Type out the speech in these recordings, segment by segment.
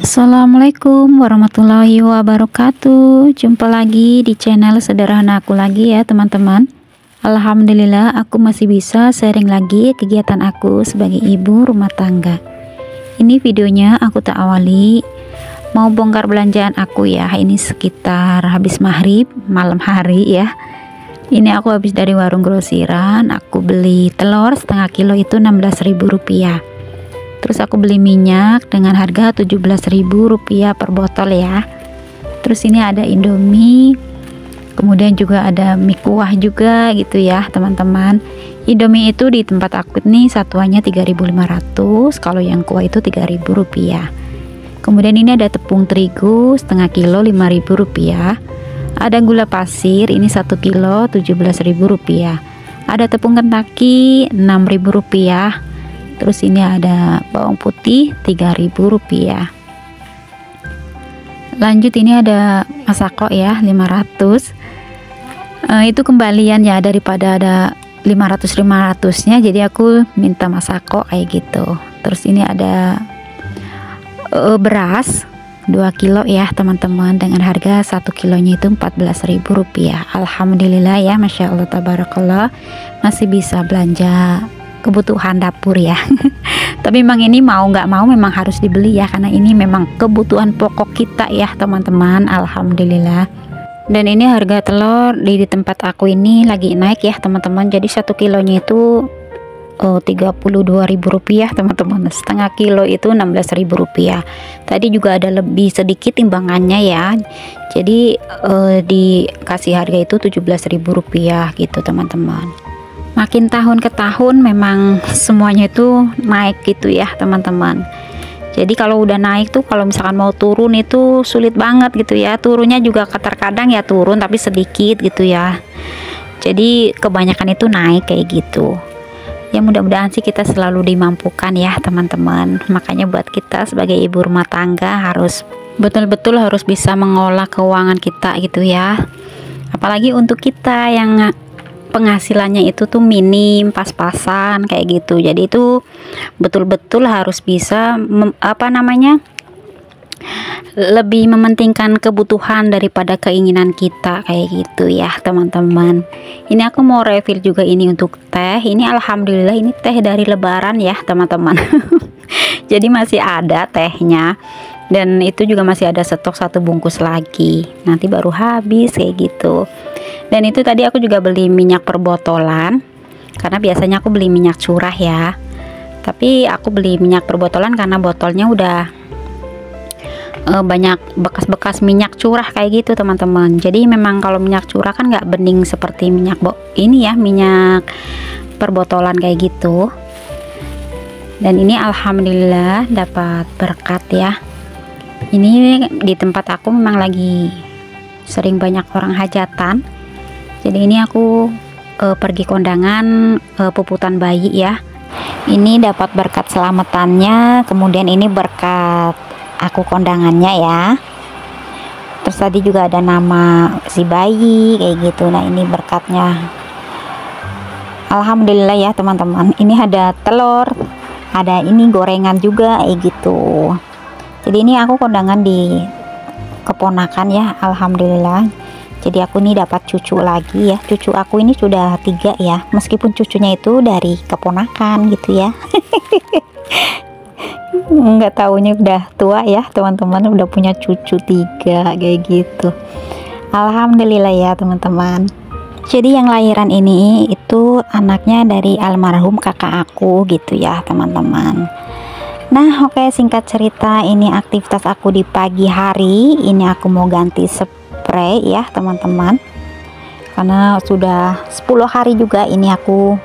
Assalamualaikum warahmatullahi wabarakatuh. Jumpa lagi di channel sederhana aku lagi ya teman-teman. Alhamdulillah aku masih bisa sharing lagi kegiatan aku sebagai ibu rumah tangga. Ini videonya aku tak awali mau bongkar belanjaan aku ya. Ini sekitar habis maghrib malam hari ya. Ini aku habis dari warung grosiran. Aku beli telur setengah kilo itu Rp16.000. Terus aku beli minyak dengan harga Rp17.000 per botol ya. Terus ini ada Indomie, kemudian juga ada mie kuah juga gitu ya teman-teman. Indomie itu di tempat aku nih satuannya 3.500, kalau yang kuah itu Rp3.000. Kemudian ini ada tepung terigu setengah kilo Rp5.000. Ada gula pasir ini 1 kilo Rp17.000. Ada tepung Kentucky Rp6.000. Terus ini ada bawang putih Rp3.000. Lanjut ini ada masako ya 500. Itu kembalian ya, daripada ada 500 nya, jadi aku minta masako kayak gitu. Terus ini ada beras 2 kilo ya teman-teman, dengan harga 1 kilonya itu Rp14.000. Alhamdulillah ya, Masya Allah tabarakallah, masih bisa belanja kebutuhan dapur ya. Tapi memang ini mau nggak mau memang harus dibeli ya, karena ini memang kebutuhan pokok kita ya teman-teman. Alhamdulillah. Dan ini harga telur di tempat aku ini lagi naik ya teman-teman. Jadi 1 kilonya itu Rp32.000 teman-teman. Setengah kilo itu Rp16.000. Tadi juga ada lebih sedikit timbangannya ya. Jadi dikasih harga itu Rp17.000 gitu teman-teman. Makin tahun ke tahun memang semuanya itu naik gitu ya teman-teman. Jadi kalau udah naik tuh, kalau misalkan mau turun itu sulit banget gitu ya. Turunnya juga terkadang ya turun tapi sedikit gitu ya. Jadi kebanyakan itu naik kayak gitu. Ya mudah-mudahan sih kita selalu dimampukan ya teman-teman. Makanya buat kita sebagai ibu rumah tangga harus betul-betul harus bisa mengolah keuangan kita gitu ya. Apalagi untuk kita yang penghasilannya itu tuh minim, pas-pasan kayak gitu. Jadi itu betul-betul harus bisa lebih mementingkan kebutuhan daripada keinginan kita kayak gitu ya teman-teman. Ini aku mau refill juga ini untuk teh. Ini alhamdulillah ini teh dari lebaran ya teman-teman. Jadi masih ada tehnya, dan itu juga masih ada stok 1 bungkus lagi, nanti baru habis kayak gitu. Dan itu tadi aku juga beli minyak per botolan, karena biasanya aku beli minyak curah ya, tapi aku beli minyak per botolan karena botolnya udah banyak bekas-bekas minyak curah kayak gitu teman-teman. Jadi memang kalau minyak curah kan nggak bening seperti minyak ini ya, minyak per botolan kayak gitu. Dan ini alhamdulillah dapat berkat ya. Ini di tempat aku memang lagi sering banyak orang hajatan. Jadi ini aku pergi kondangan puputan bayi ya. Ini dapat berkat selamatannya, kemudian ini berkat aku kondangannya ya. Terus tadi juga ada nama si bayi kayak gitu. Nah ini berkatnya. Alhamdulillah ya teman-teman. Ini ada telur, ada ini gorengan juga kayak gitu. Jadi ini aku kondangan di keponakan ya, alhamdulillah. Jadi aku nih dapat cucu lagi ya. Cucu aku ini sudah 3 ya, meskipun cucunya itu dari keponakan gitu ya. Nggak taunya udah tua ya teman-teman, udah punya cucu 3 kayak gitu. Alhamdulillah ya teman-teman. Jadi yang lahiran ini itu anaknya dari almarhum kakak aku gitu ya teman-teman. Nah oke, singkat cerita, ini aktivitas aku di pagi hari. Ini aku mau ganti spray ya teman-teman, karena sudah 10 hari juga ini aku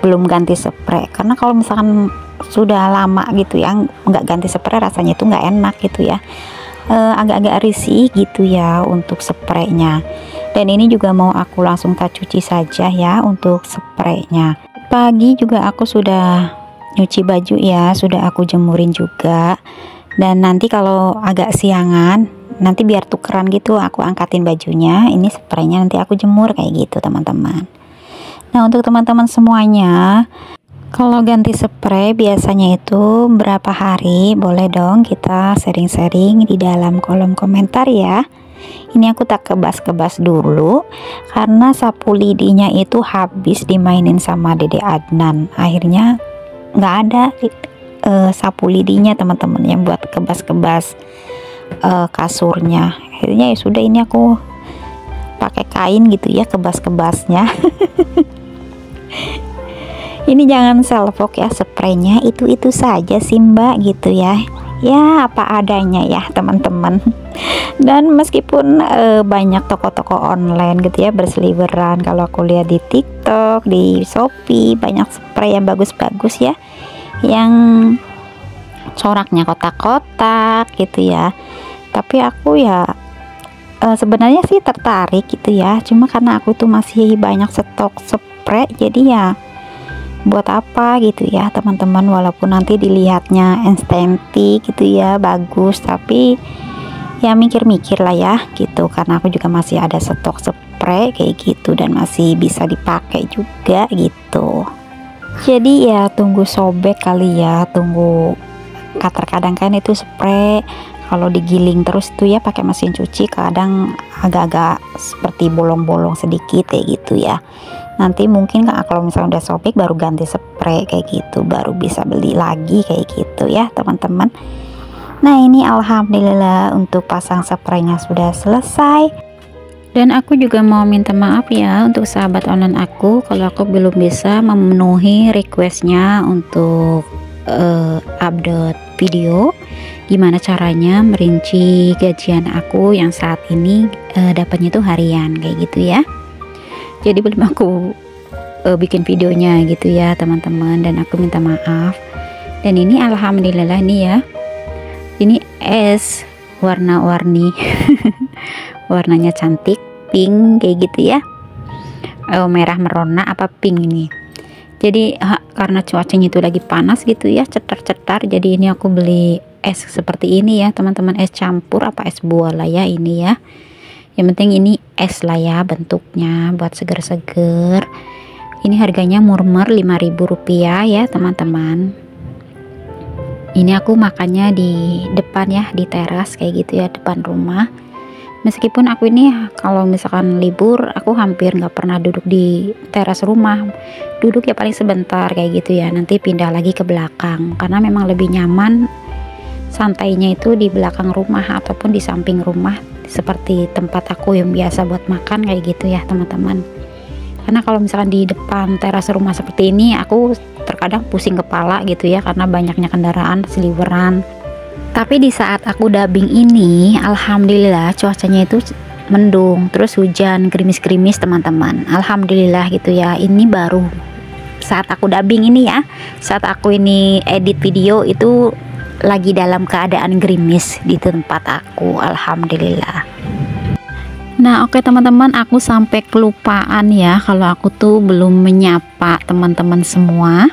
belum ganti spray. Karena kalau misalkan sudah lama gitu ya nggak ganti spray, rasanya itu nggak enak gitu ya, agak-agak risih gitu ya untuk spraynya. Dan ini juga mau aku langsung tak cuci saja ya untuk spraynya. Pagi juga aku sudah nyuci baju ya, sudah aku jemurin juga. Dan nanti kalau agak siangan, nanti biar tukeran gitu aku angkatin bajunya, ini spraynya nanti aku jemur kayak gitu teman-teman. Nah untuk teman-teman semuanya, Kalau ganti spray biasanya itu berapa hari? Boleh dong kita sharing-sharing di dalam kolom komentar ya. Ini aku tak kebas-kebas dulu karena sapu lidinya itu habis dimainin sama Dede Adnan. Akhirnya nggak ada sapu lidinya teman-teman yang buat kebas-kebas kasurnya. Akhirnya ya sudah, ini aku pakai kain gitu ya kebas-kebasnya. Ini jangan salfok ya, spraynya itu saja sih mbak gitu ya. Ya apa adanya ya teman-teman. Dan meskipun banyak toko-toko online gitu ya berseliweran, kalau aku lihat di TikTok, di Shopee banyak spray yang bagus-bagus ya, yang coraknya kotak-kotak gitu ya. Tapi aku ya sebenarnya sih tertarik gitu ya, cuma karena aku tuh masih banyak stok spray, jadi ya buat apa gitu ya teman-teman. Walaupun nanti dilihatnya estetik gitu ya, bagus, tapi ya mikir-mikir lah ya gitu, karena aku juga masih ada stok spray kayak gitu dan masih bisa dipakai juga gitu. Jadi ya tunggu sobek kali ya, tunggu kadang kan itu spray kalau digiling terus tuh ya pakai mesin cuci kadang agak-agak seperti bolong-bolong sedikit kayak gitu ya. Nanti mungkin kalau misalnya udah sobek baru ganti spray kayak gitu, baru bisa beli lagi kayak gitu ya teman-teman. Nah ini alhamdulillah untuk pasang spraynya sudah selesai. Dan aku juga mau minta maaf ya untuk sahabat online aku kalau aku belum bisa memenuhi requestnya untuk upload video gimana caranya merinci gajian aku yang saat ini dapatnya tuh harian kayak gitu ya. Jadi belum aku bikin videonya gitu ya teman-teman, dan aku minta maaf. Dan ini alhamdulillah nih ya, ini es warna-warni warnanya cantik, pink kayak gitu ya, merah merona apa pink ini. Jadi karena cuacanya itu lagi panas gitu ya, cetar-cetar, jadi ini aku beli es seperti ini ya teman-teman, es campur apa es buah lah ya ini ya. Yang penting ini es lah ya bentuknya, buat seger-seger. Ini harganya murmer Rp5.000 ya teman-teman. Ini aku makannya di depan ya, di teras kayak gitu ya, depan rumah. Meskipun aku ini kalau misalkan libur aku hampir nggak pernah duduk di teras rumah, duduk ya paling sebentar kayak gitu ya, nanti pindah lagi ke belakang karena memang lebih nyaman santainya itu di belakang rumah ataupun di samping rumah, seperti tempat aku yang biasa buat makan kayak gitu ya teman-teman. Karena kalau misalkan di depan teras rumah seperti ini aku terkadang pusing kepala gitu ya, karena banyaknya kendaraan seliweran. Tapi di saat aku dubbing ini alhamdulillah cuacanya itu mendung, terus hujan gerimis-gerimis teman-teman, alhamdulillah gitu ya. Ini baru saat aku dubbing ini ya, saat aku ini edit video itu lagi dalam keadaan gerimis di tempat aku, alhamdulillah. Nah oke teman-teman, aku sampai kelupaan ya kalau aku tuh belum menyapa teman-teman semua.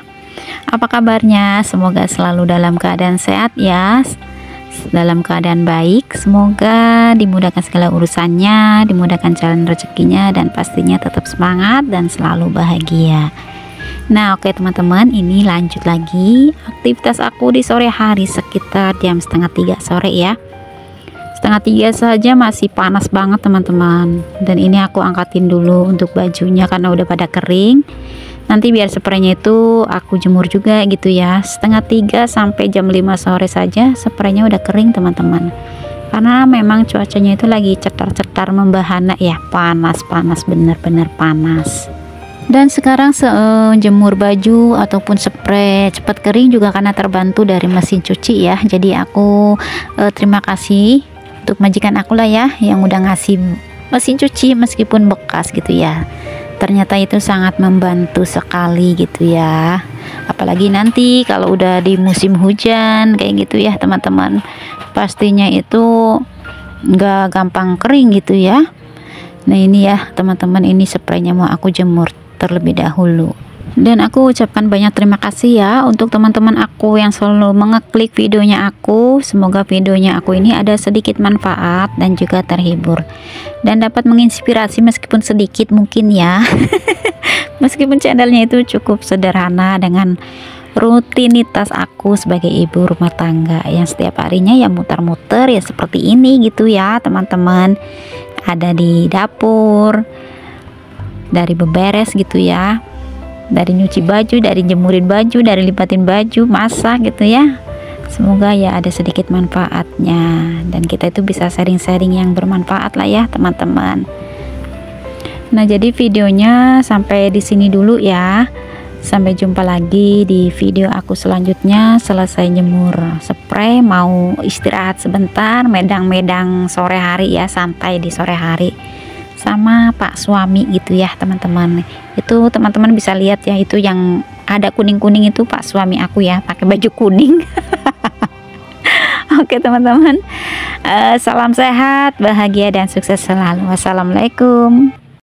Apa kabarnya? Semoga selalu dalam keadaan sehat ya, dalam keadaan baik. Semoga dimudahkan segala urusannya, dimudahkan jalan rezekinya, dan pastinya tetap semangat dan selalu bahagia. Nah oke teman-teman, ini lanjut lagi aktivitas aku di sore hari sekitar jam 2:30 sore ya. 2:30 saja masih panas banget teman-teman. Dan ini aku angkatin dulu untuk bajunya karena udah pada kering. Nanti biar spraynya itu aku jemur juga gitu ya, 2:30 sampai jam 5 sore saja spraynya udah kering teman-teman. Karena memang cuacanya itu lagi cetar-cetar membahana ya, panas-panas, bener-bener panas. Dan sekarang jemur baju ataupun spray cepat kering juga karena terbantu dari mesin cuci ya. Jadi aku terima kasih untuk majikan aku lah ya yang udah ngasih mesin cuci meskipun bekas gitu ya. Ternyata itu sangat membantu sekali gitu ya. Apalagi nanti kalau udah di musim hujan kayak gitu ya teman-teman, pastinya itu nggak gampang kering gitu ya. Nah ini ya teman-teman, ini spraynya mau aku jemur terlebih dahulu. Dan aku ucapkan banyak terima kasih ya untuk teman-teman aku yang selalu mengeklik videonya aku. Semoga videonya aku ini ada sedikit manfaat dan juga terhibur dan dapat menginspirasi meskipun sedikit mungkin ya. Meskipun channelnya itu cukup sederhana dengan rutinitas aku sebagai ibu rumah tangga yang setiap harinya ya muter-muter ya seperti ini gitu ya teman-teman. Ada di dapur, dari beberes gitu ya, dari nyuci baju, dari jemurin baju, dari lipatin baju, masak gitu ya. Semoga ya ada sedikit manfaatnya dan kita itu bisa sharing-sharing yang bermanfaat lah ya teman-teman. Nah, jadi videonya sampai di sini dulu ya. Sampai jumpa lagi di video aku selanjutnya. Selesai jemur spray, mau istirahat sebentar, medang-medang sore hari ya, santai di sore hari sama pak suami gitu ya teman-teman. Itu teman-teman bisa lihat ya, itu yang ada kuning-kuning itu pak suami aku ya, pakai baju kuning. Oke teman-teman, salam sehat, bahagia dan sukses selalu. Wassalamualaikum.